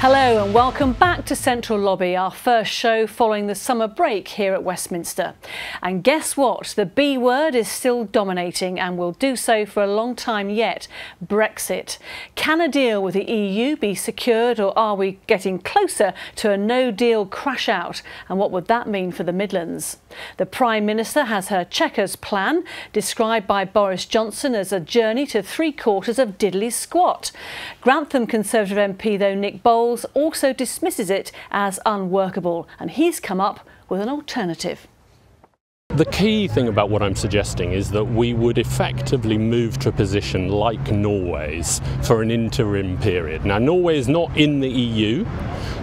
Hello and welcome back to Central Lobby, our first show following the summer break here at Westminster. And guess what? The B word is still dominating and will do so for a long time yet. Brexit. Can a deal with the EU be secured, or are we getting closer to a no-deal crash out? And what would that mean for the Midlands? The Prime Minister has her checkers plan, described by Boris Johnson as a journey to three-quarters of diddly squat. Grantham Conservative MP, though, Nick Bowles, also dismisses it as unworkable, and he's come up with an alternative. The key thing about what I'm suggesting is that we would effectively move to a position like Norway's for an interim period. Now, Norway is not in the EU,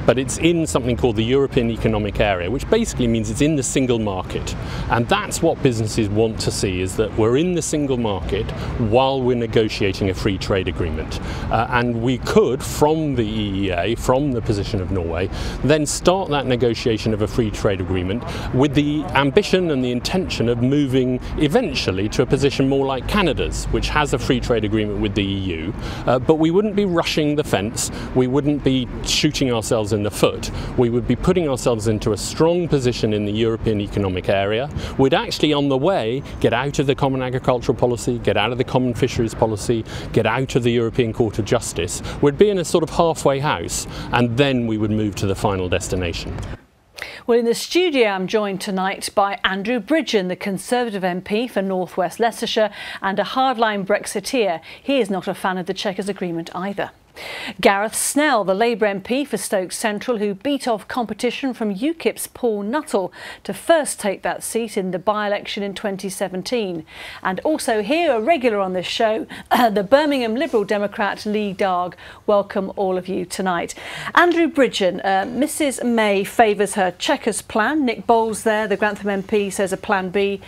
but it's in something called the European Economic Area, which basically means it's in the single market. And that's what businesses want to see, is that we're in the single market while we're negotiating a free trade agreement. And we could, from the EEA, from the position of Norway, then start that negotiation of a free trade agreement with the ambition and the intention of moving eventually to a position more like Canada's, which has a free trade agreement with the EU. But we wouldn't be rushing the fence, we wouldn't be shooting ourselves in the foot. We would be putting ourselves into a strong position in the European Economic Area. We'd actually, on the way, get out of the Common Agricultural Policy, get out of the Common Fisheries Policy, get out of the European Court of Justice. We'd be in a sort of halfway house, and then we would move to the final destination. Well, in the studio I'm joined tonight by Andrew Bridgen, the Conservative MP for North West Leicestershire and a hardline Brexiteer. He is not a fan of the Chequers Agreement either. Gareth Snell, the Labour MP for Stoke Central, who beat off competition from UKIP's Paul Nuttall to first take that seat in the by-election in 2017. And also here, a regular on this show, the Birmingham Liberal Democrat Lee Dargue. Welcome all of you tonight. Andrew Bridgen, Mrs May favours her Chequers plan. Nick Bowles there, the Grantham MP, says a plan B.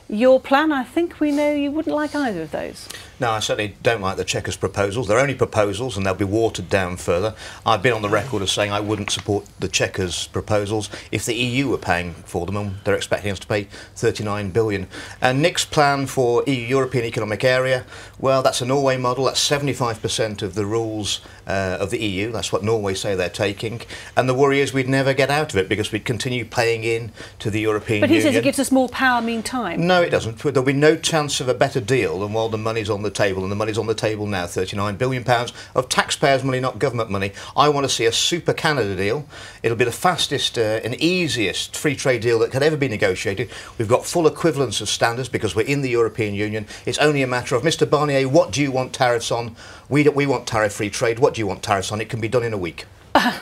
Your plan, I think we know you wouldn't like either of those. No, I certainly don't like the Chequers proposals. They're only proposals and they'll be watered down further. I've been on the record as saying I wouldn't support the Chequers proposals if the EU were paying for them, and they're expecting us to pay £39 billion. And Nick's plan for European Economic Area, well, that's a Norway model. That's 75% of the rules of the EU. That's what Norway say they're taking. And the worry is we'd never get out of it because we'd continue paying in to the European Union. But he says it gives us more power meantime. No, it doesn't. There'll be no chance of a better deal than while the money's on the table, and the money's on the table now, £39 billion of taxpayers' money, not government money. I want to see a super Canada deal. It'll be the fastest and easiest free trade deal that could ever be negotiated. We've got full equivalence of standards because we're in the European Union. It's only a matter of, Mr Barnier, what do you want tariffs on? We want tariff-free trade. What do you want tariffs on? It can be done in a week.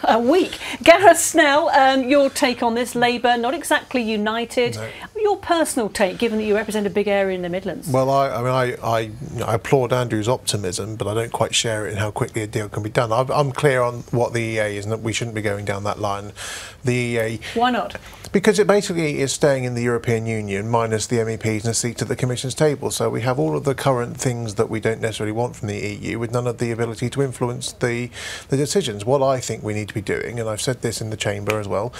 A week. Gareth Snell, your take on this. Labour, not exactly united. No. Your personal take, given that you represent a big area in the Midlands. Well, I applaud Andrew's optimism, but I don't quite share it in how quickly a deal can be done. I'm clear on what the EEA is and that we shouldn't be going down that line. The EEA... Why not? Because it basically is staying in the European Union minus the MEPs and a seat at the Commission's table. So we have all of the current things that we don't necessarily want from the EU with none of the ability to influence the decisions. What I think we need to be doing, and I've said this in the Chamber as well,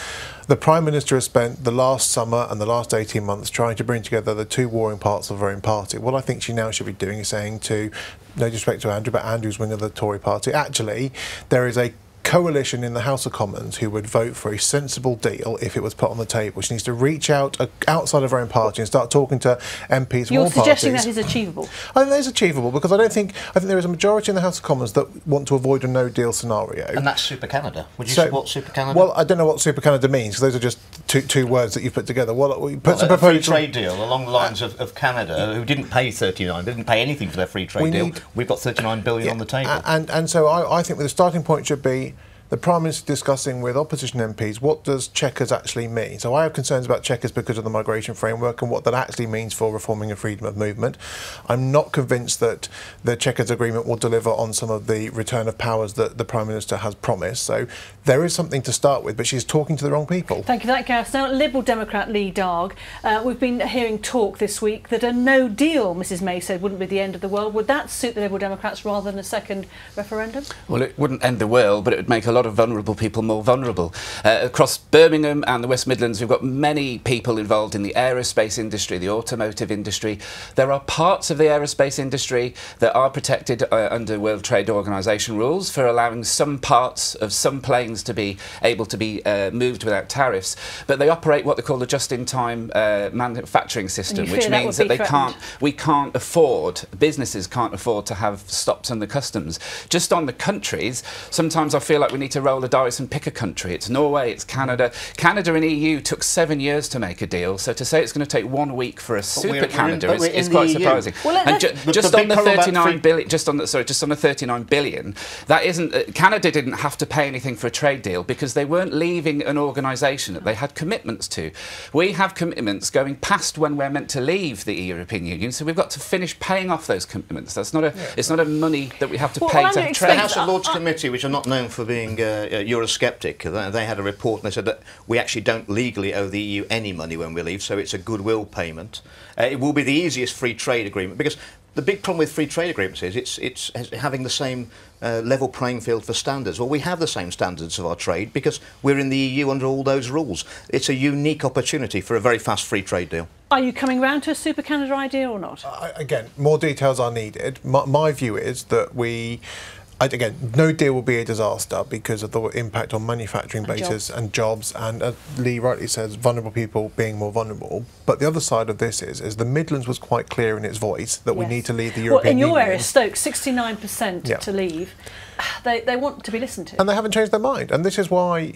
the Prime Minister has spent the last summer and the last 18 months trying to bring together the two warring parts of her own party. What I think she now should be doing is saying to, no disrespect to Andrew, but Andrew's wing of the Tory party, actually there is a coalition in the House of Commons who would vote for a sensible deal if it was put on the table. She needs to reach out outside of her own party and start talking to MPs from all parties. You're suggesting that is achievable? I think that is achievable because I think there is a majority in the House of Commons that want to avoid a no-deal scenario. And that's Super Canada. Would you support Super Canada? Well, I don't know what Super Canada means because those are just two words that you've put together. Well, we put some proposals. A free trade deal along the lines of Canada, who didn't pay 39, they didn't pay anything for their free trade deal. We've got 39 billion on the table. And so I think the starting point should be the Prime Minister discussing with opposition MPs what does Chequers actually mean. So I have concerns about Chequers because of the migration framework and what that actually means for reforming and freedom of movement. I'm not convinced that the Chequers agreement will deliver on some of the return of powers that the Prime Minister has promised. So there is something to start with, but she's talking to the wrong people. Thank you for that, Gareth. Now, Liberal Democrat Lee Dargue, we've been hearing talk this week that a no deal, Mrs May said, wouldn't be the end of the world. Would that suit the Liberal Democrats rather than a second referendum? Well, it wouldn't end the world, but it would make a lot of vulnerable people more vulnerable. Across Birmingham and the West Midlands, we've got many people involved in the aerospace industry, the automotive industry. There are parts of the aerospace industry that are protected under World Trade Organization rules for allowing some parts of some planes to be able to be moved without tariffs, but they operate what they call the just-in-time manufacturing system, which means that we can't afford, businesses can't afford to have stops on the customs. Just on the countries, sometimes I feel like we need to roll the dice and pick a country. It's Norway, it's Canada. Canada and EU took 7 years to make a deal, so to say it's going to take 1 week for a super Canada is quite surprising. Well, and just on the 39 billion, just on the 39 billion, that isn't. Canada didn't have to pay anything for a trade deal because they weren't leaving an organisation that they had commitments to. We have commitments going past when we're meant to leave the European Union, so we've got to finish paying off those commitments. That's not a. It's not a money that we have to pay to trade. The House of Lords Committee, which are not known for being Eurosceptic, they had a report and they said that we actually don't legally owe the EU any money when we leave, so it's a goodwill payment. It will be the easiest free trade agreement because the big problem with free trade agreements is it's having the same level playing field for standards. Well, we have the same standards of our trade because we're in the EU under all those rules. It's a unique opportunity for a very fast free trade deal. Are you coming round to a super Canada idea or not? Again, more details are needed. My view is that again, no deal will be a disaster because of the impact on manufacturing bases and jobs, and as Lee rightly says, vulnerable people being more vulnerable. But the other side of this is the Midlands was quite clear in its voice that we need to leave the European Union. In your area, Stoke, 69% to leave. They want to be listened to. And they haven't changed their mind. And this is why,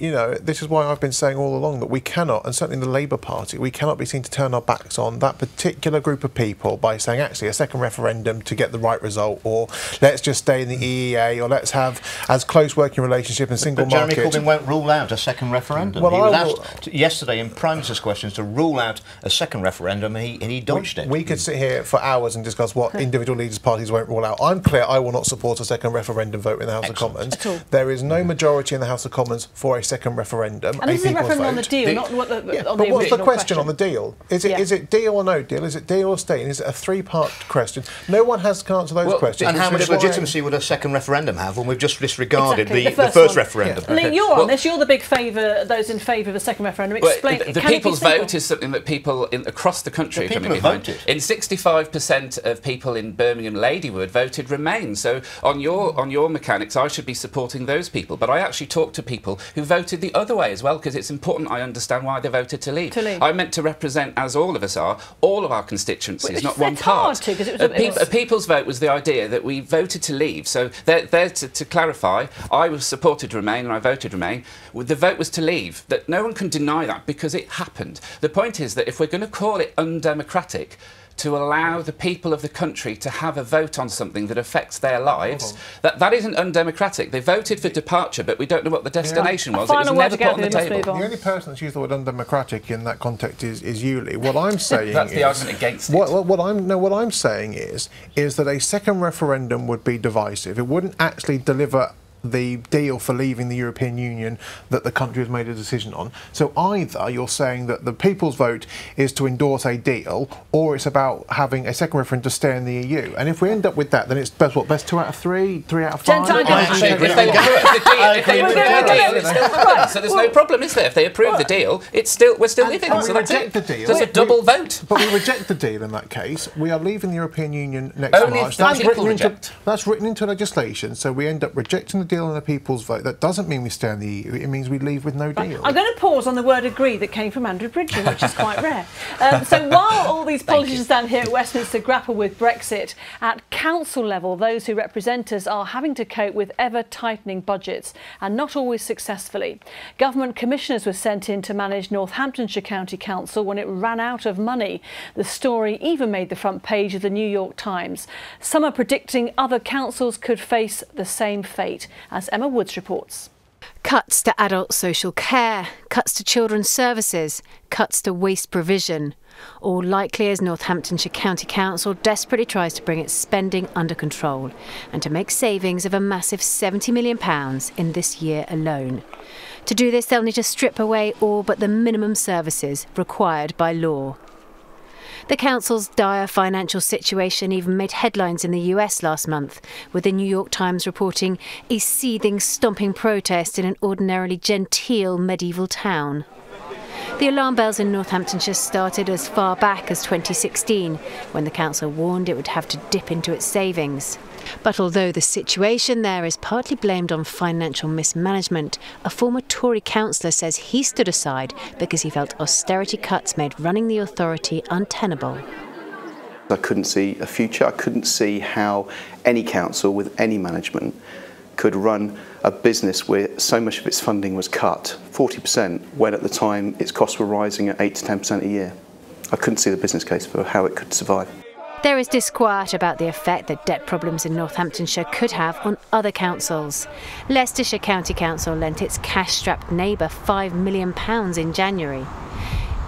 this is why I've been saying all along that we cannot, and certainly in the Labour Party, we cannot be seen to turn our backs on that particular group of people by saying, actually, a second referendum to get the right result, or let's just stay in the EEA, or let's have as close working relationship and single market. Jeremy Corbyn won't rule out a second referendum. Well, he was asked yesterday in Prime Minister's questions to rule out a second referendum, and he dodged it. We could sit here for hours and discuss what individual leaders' parties won't rule out. I'm clear I will not support a second referendum vote in the House of Commons. There is no majority in the House of Commons for a second referendum. And this is a referendum on the deal, not what but what's the question on the deal? Is it deal or no deal? Is it deal or stay? And is it a three-part question? No one can answer those questions. And how much legitimacy would a second referendum have when we've just disregarded the first referendum? Lee, you're on this. You're the big those in favour of the second referendum. Explain. The people's vote is something that people across the country are coming behind. In 65% of people in Birmingham Ladywood voted Remain. So on your mechanics, I should be supporting those people. But I actually talked to people who voted the other way as well, because it's important I understand why they voted to leave. I'm meant to represent, as all of us are, all of our constituencies, not one part. A people's vote was the idea that we voted to leave. So to clarify, I supported Remain and I voted Remain. The vote was to leave. That no one can deny that because it happened. The point is that if we're going to call it undemocratic, to allow the people of the country to have a vote on something that affects their lives, that isn't undemocratic. They voted for departure, but we don't know what the destination was. It was never put on the table. The only person that's used the word undemocratic in that context is you, Lee. What I'm saying that's the argument against it. What I'm saying is that a second referendum would be divisive. It wouldn't actually deliver the deal for leaving the European Union that the country has made a decision on. So either you're saying that the people's vote is to endorse a deal, or it's about having a second referendum to stay in the EU. And if we end up with that, then it's best 2 out of 3, 3 out of 5? If they approve the deal, it's still happening. So there's no problem, is there? If they approve the deal, we're still living. So that's it. There's a double vote. But we reject the deal in that case. We are leaving the European Union next March. That's written into legislation. So we end up rejecting the deal and the people's vote. That doesn't mean we stay in the EU. It means we leave with no deal. I'm going to pause on the word agree that came from Andrew Bridgen, which is quite rare. So while all these politicians down here at Westminster grapple with Brexit, at council level, those who represent us are having to cope with ever-tightening budgets, and not always successfully. Government commissioners were sent in to manage Northamptonshire County Council when it ran out of money. The story even made the front page of the New York Times. Some are predicting other councils could face the same fate, as Emma Woods reports. Cuts to adult social care, cuts to children's services, cuts to waste provision. All likely as Northamptonshire County Council desperately tries to bring its spending under control and to make savings of a massive £70 million in this year alone. To do this, they'll need to strip away all but the minimum services required by law. The council's dire financial situation even made headlines in the US last month, with the New York Times reporting a seething, stomping protest in an ordinarily genteel medieval town. The alarm bells in Northamptonshire started as far back as 2016, when the council warned it would have to dip into its savings. But although the situation there is partly blamed on financial mismanagement, a former Tory councillor says he stood aside because he felt austerity cuts made running the authority untenable. I couldn't see a future. I couldn't see how any council with any management could run a business where so much of its funding was cut, 40%, when at the time its costs were rising at 8 to 10% a year. I couldn't see the business case for how it could survive. There is disquiet about the effect that debt problems in Northamptonshire could have on other councils. Leicestershire County Council lent its cash-strapped neighbour £5 million in January.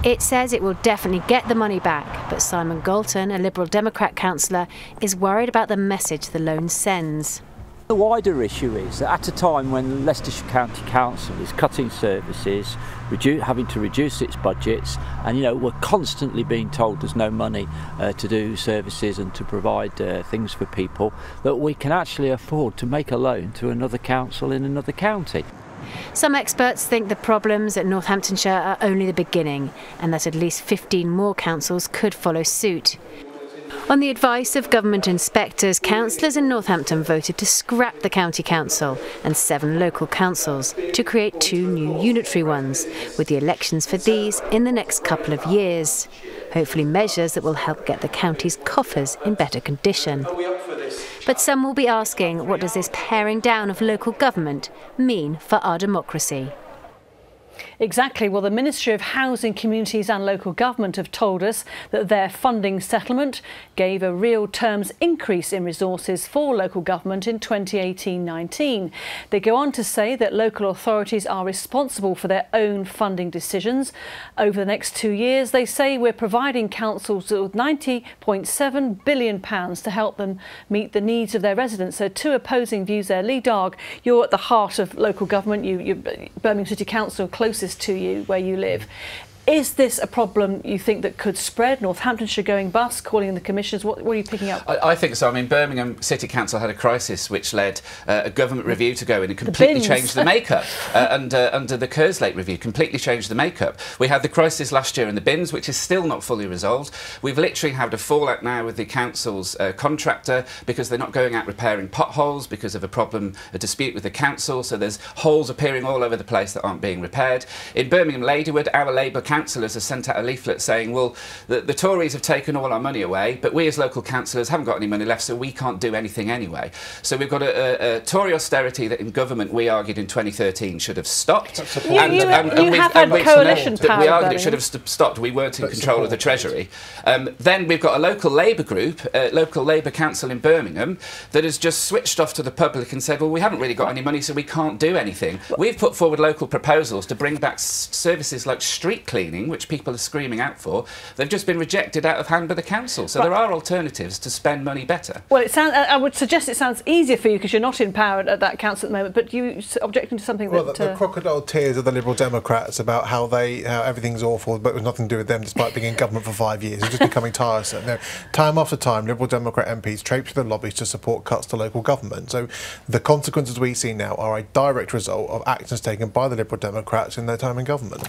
It says it will definitely get the money back, but Simon Galton, a Liberal Democrat councillor, is worried about the message the loan sends. The wider issue is that at a time when Leicestershire County Council is cutting services, having to reduce its budgets, and we're constantly being told there's no money to do services and to provide things for people, that we can actually afford to make a loan to another council in another county. Some experts think the problems at Northamptonshire are only the beginning, and that at least 15 more councils could follow suit. On the advice of government inspectors, councillors in Northampton voted to scrap the county council and 7 local councils to create 2 new unitary ones, with the elections for these in the next couple of years. Hopefully measures that will help get the county's coffers in better condition. But some will be asking, what does this paring down of local government mean for our democracy? Exactly. Well, the Ministry of Housing, Communities and Local Government have told us that their funding settlement gave a real terms increase in resources for local government in 2018-19. They go on to say that local authorities are responsible for their own funding decisions. Over the next 2 years, they say we're providing councils with £90.7 billion to help them meet the needs of their residents. So 2 opposing views there. Lee Dargue, you're at the heart of local government. You're Birmingham City Council, closest to you where you live. Is this a problem you think that could spread? Northamptonshire going bust, calling in the commissioners. What are you picking up? I think so. I mean, Birmingham City Council had a crisis which led a government review to go in and completely change the makeup. Under the Kerslake review, completely changed the makeup. We had the crisis last year in the bins, which is still not fully resolved. We've literally had a fallout now with the council's contractor because they're not going out repairing potholes because of a dispute with the council. So there's holes appearing all over the place that aren't being repaired. In Birmingham Ladywood, our Labour councillors have sent out a leaflet saying, well, the Tories have taken all our money away, but we as local councillors haven't got any money left, so we can't do anything anyway. So we've got a Tory austerity that in government we argued in 2013 should have stopped. You have had coalition power. We argued it should have stopped. We weren't in control of the Treasury. Then we've got a local Labour group, local Labour council in Birmingham, that has just switched off to the public and said, well, we haven't really got any money, so we can't do anything. We've put forward local proposals to bring back services like street cleaning, which people are screaming out for. They've just been rejected out of hand by the council. So there are alternatives to spend money better. Well, I would suggest it sounds easier for you because you're not in power at that council at the moment, but you objecting to something that... the crocodile tears of the Liberal Democrats about how everything's awful, but it was nothing to do with them despite being in government for 5 years. It's just becoming tiresome. Time after time, Liberal Democrat MPs traipse to the lobbies to support cuts to local government. So the consequences we see now are a direct result of actions taken by the Liberal Democrats in their time in government.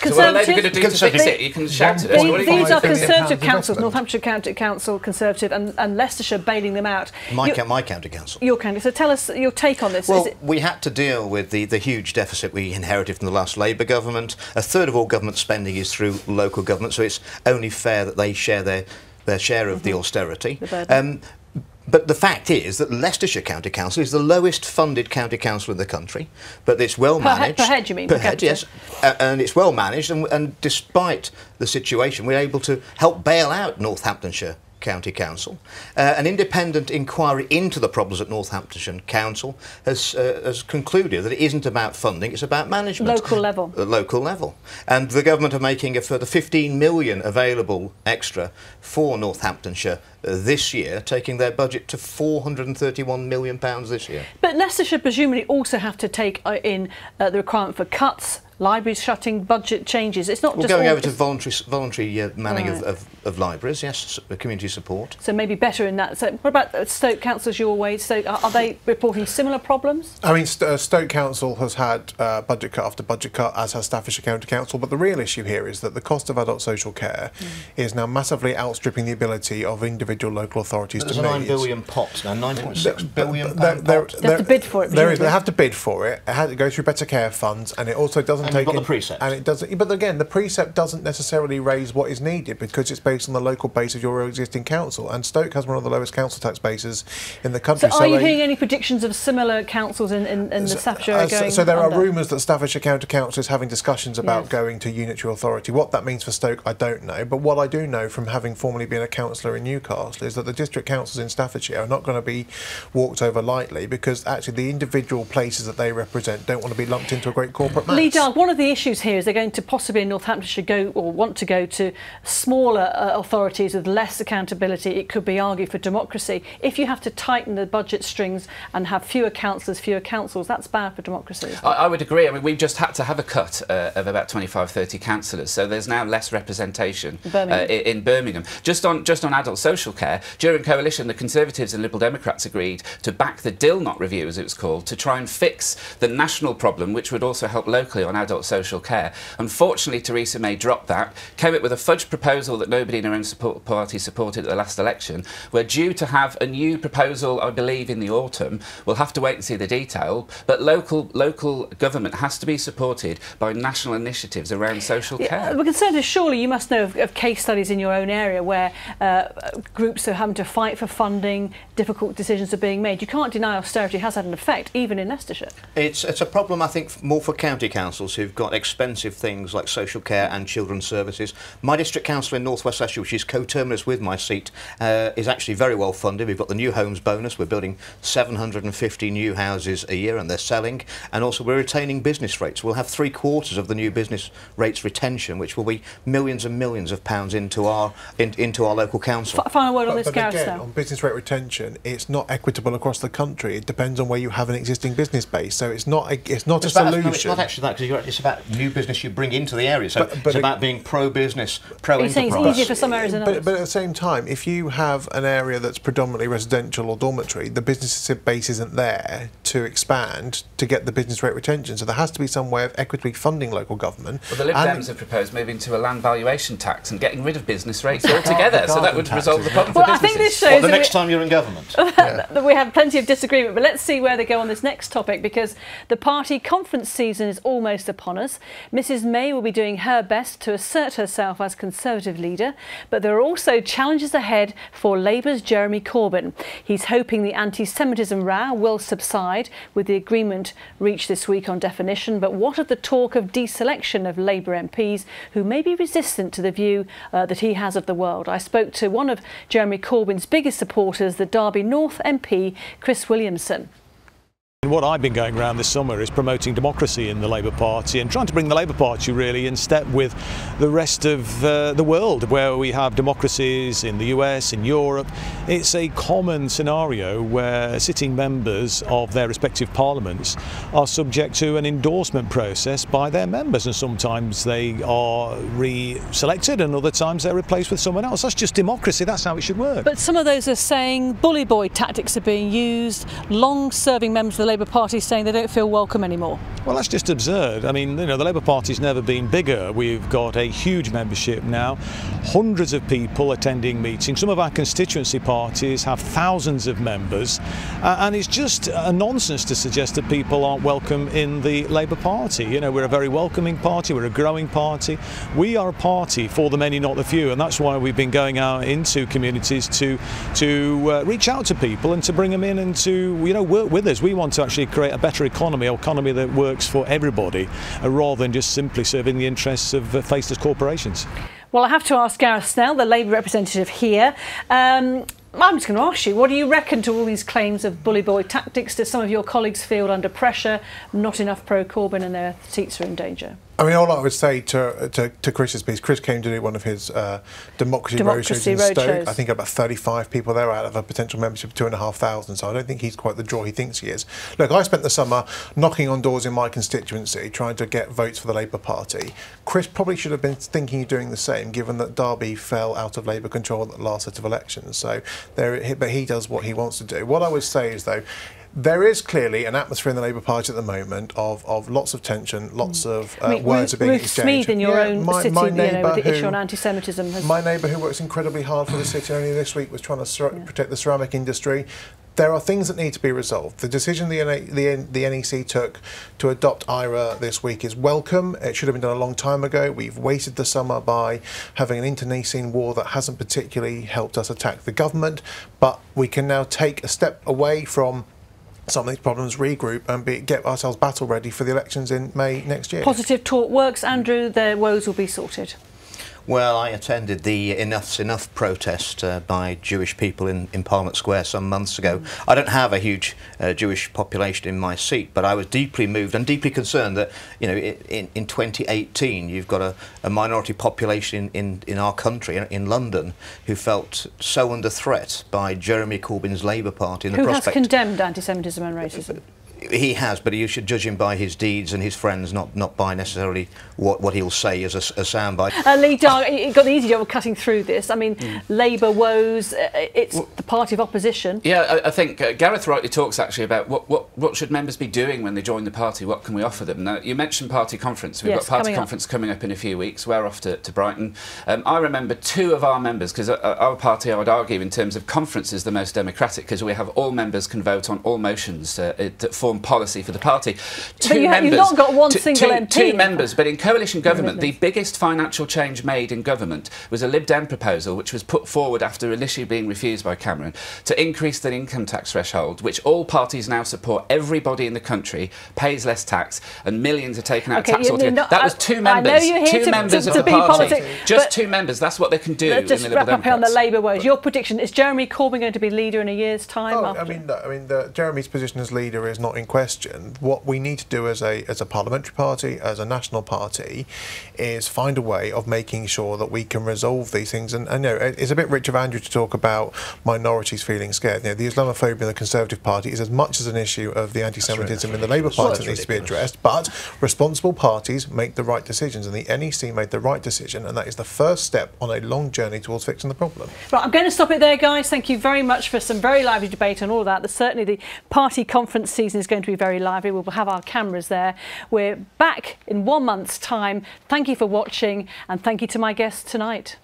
So what are Labour going to do to fix it? You can shout at us. These are Conservative councils, Northamptonshire County Council, Conservative, and Leicestershire bailing them out. My county council. Your county. So tell us your take on this. Well, we had to deal with the huge deficit we inherited from the last Labour government. A third of all government spending is through local government, so it's only fair that they share their share of the austerity. But the fact is that Leicestershire County Council is the lowest funded county council in the country, but it's well managed. Per head, you mean? Per head, yes. And it's well managed, and despite the situation, we're able to help bail out Northamptonshire County Council. An independent inquiry into the problems at Northamptonshire Council has concluded that it isn't about funding, it's about management. Local level. Local level. And the government are making a further 15 million available extra for Northamptonshire this year, taking their budget to £431 million this year. But Leicestershire presumably also have to take in the requirement for cuts, libraries shutting, budget changes. It's not just going over to voluntary manning of of libraries, yes, community support. So maybe better in that. So what about Stoke Council's your way? So are they reporting similar problems? I mean, Stoke Council has had budget cut after budget cut, as has Staffordshire County Council, but the real issue here is that the cost of adult social care is now massively outstripping the ability of individual local authorities to meet. There's a £9 billion pot now, £9.6 billion pot. They have to bid for it. They have to bid for it. It has to go through better care funds, and it also doesn't take. You've got the precept. And it doesn't. But again, the precept doesn't necessarily raise what is needed because it's based on the local base of your existing council. And Stoke has one of the lowest council tax bases in the country. So are you hearing any predictions of similar councils in the Staffordshire going? So there are rumours that Staffordshire County Council is having discussions about going to unitary authority. What that means for Stoke, I don't know. But what I do know from having formerly been a councillor in Newcastle is that the district councils in Staffordshire are not going to be walked over lightly because actually the individual places that they represent don't want to be lumped into a great corporate mass. Lee Dargue, one of the issues here is they're going to possibly in Northamptonshire go or want to go to smaller authorities with less accountability. It could be argued for democracy. If you have to tighten the budget strings and have fewer councillors, fewer councils, that's bad for democracy. I would agree. I mean, we've just had to have a cut of about 25-30 councillors, so there's now less representation in Birmingham. Just on adult social care, during coalition, the Conservatives and Liberal Democrats agreed to back the Dilnot review, as it was called, to try and fix the national problem, which would also help locally on adult social care. Unfortunately, Theresa May dropped that, came up with a fudge proposal that nobody in her own party supported at the last election. We're due to have a new proposal, I believe, in the autumn. We'll have to wait and see the detail, but local government has to be supported by national initiatives around social care. We're concerned, surely you must know of case studies in your own area where groups are having to fight for funding, difficult decisions are being made. You can't deny austerity has had an effect, even in Leicestershire. It's a problem, I think, more for county councils who've got expensive things like social care and children's services. My district council in North West Leicestershire, which is coterminous with my seat, is actually very well funded. We've got the new homes bonus. We're building 750 new houses a year and they're selling. And also we're retaining business rates. We'll have 3/4 of the new business rates retention, which will be millions and millions of pounds into our local council. Final word on this, Gareth. Again, on business rate retention, it's not equitable across the country. It depends on where you have an existing business base. So it's not a solution. No, it's not actually that, because it's about new business you bring into the area. So it's about being pro-business, pro-enterprise. You're saying it's easier for some areas than others. But at the same time, if you have an area that's predominantly residential or dormitory, the business base isn't there to expand to get the business rate retention. So there has to be some way of equitably funding local government. Well, the Lib Dems have proposed moving to a land valuation tax and getting rid of business rates altogether. So that would resolve the problem for businesses. I think this shows the next time you're in government. That we have plenty of disagreement, but let's see where they go on this next topic, because the party conference season is almost upon us. Mrs May will be doing her best to assert herself as Conservative leader, but there are also challenges ahead for Labour's Jeremy Corbyn. He's hoping the anti-Semitism row will subside with the agreement reached this week on definition, but what of the talk of deselection of Labour MPs who may be resistant to the view that he has of the world? I spoke to one of Jeremy Corbyn's biggest supporters, the Derby North MP, Chris Williamson. What I've been going around this summer is promoting democracy in the Labour Party and trying to bring the Labour Party really in step with the rest of the world, where we have democracies in the US, in Europe. It's a common scenario where sitting members of their respective parliaments are subject to an endorsement process by their members, and sometimes they are re-selected and other times they're replaced with someone else. That's just democracy, that's how it should work. But some of those are saying bully boy tactics are being used, long-serving members of the Labour Party saying they don't feel welcome anymore. Well, that's just absurd. I mean, you know, the Labour Party's never been bigger. We've got a huge membership now, hundreds of people attending meetings. Some of our constituency parties have thousands of members, and it's just a nonsense to suggest that people aren't welcome in the Labour Party. You know, we're a very welcoming party, we're a growing party. We are a party for the many, not the few, and that's why we've been going out into communities to reach out to people and to bring them in and to, you know, work with us. We want to actually create a better economy that works for everybody, rather than just simply serving the interests of faceless corporations. Well, I have to ask Gareth Snell, the Labour representative here. I'm just going to ask you, what do you reckon to all these claims of bully boy tactics? Do some of your colleagues feel under pressure, not enough pro-Corbyn and their seats are in danger? I mean, all I would say to Chris's piece, Chris came to do one of his democracy roadshows in Stoke. I think about 35 people there out of a potential membership of 2,500, so I don't think he's quite the draw he thinks he is. Look, I spent the summer knocking on doors in my constituency trying to get votes for the Labour Party. Chris probably should have been thinking of doing the same, given that Dargue fell out of Labour control at the last set of elections. So, but he does what he wants to do. What I would say is, though, there is clearly an atmosphere in the Labour Party at the moment of lots of tension, lots of words are being exchanged. Smeed in your own city, with the issue on anti-Semitism. My neighbour who works incredibly hard for the city only this week was trying to protect the ceramic industry. There are things that need to be resolved. The decision the NEC took to adopt IRA this week is welcome. It should have been done a long time ago. We've wasted the summer by having an internecine war that hasn't particularly helped us attack the government, but we can now take a step away from some of these problems, regroup and get ourselves battle ready for the elections in May next year. Positive talk works, Andrew. Their woes will be sorted. Well, I attended the Enough's Enough protest by Jewish people in Parliament Square some months ago. I don't have a huge Jewish population in my seat, but I was deeply moved and deeply concerned that, you know, in 2018 you've got a minority population in our country, in London, who felt so under threat by Jeremy Corbyn's Labour Party. And who has condemned anti-Semitism and racism? He has, but you should judge him by his deeds and his friends, not by necessarily what he'll say as a soundbite. Lee Dargue, you got the easy job of cutting through this. I mean, Labour woes, it's the party of opposition. Yeah, I think Gareth rightly talks actually about what should members be doing when they join the party, what can we offer them. Now, you mentioned party conference. We've got party conference coming up in a few weeks. We're off to Brighton. I remember two of our members, because our party, I would argue, in terms of conference is the most democratic, because we have all members can vote on all motions that form policy for the party. You've not got one single MP. Two members, but in coalition government, the biggest financial change made in government was a Lib Dem proposal, which was put forward after initially being refused by Cameron, to increase the income tax threshold, which all parties now support. Everybody in the country pays less tax, and millions are taken out of tax altogether. That was two members. I know you're here two members of the party. Just two members. That's what they can do. Let's just in the wrap up here on the Democrats. Labour woes. Your prediction, is Jeremy Corbyn going to be leader in a year's time? I mean, Jeremy's position as leader is not in question. What we need to do as a parliamentary party, as a national party, is find a way of making sure that we can resolve these things. And you know, it's a bit rich of Andrew to talk about minorities feeling scared. You know, the Islamophobia in the Conservative Party is as much as an issue of the anti-Semitism in the Labour Party that needs to be addressed. But responsible parties make the right decisions, and the NEC made the right decision, and that is the first step on a long journey towards fixing the problem. Right, I'm going to stop it there, guys. Thank you very much for some very lively debate on all of that. Certainly the party conference season is going to be very lively. We'll have our cameras there. We're back in 1 month's time. Thank you for watching, and thank you to my guests tonight.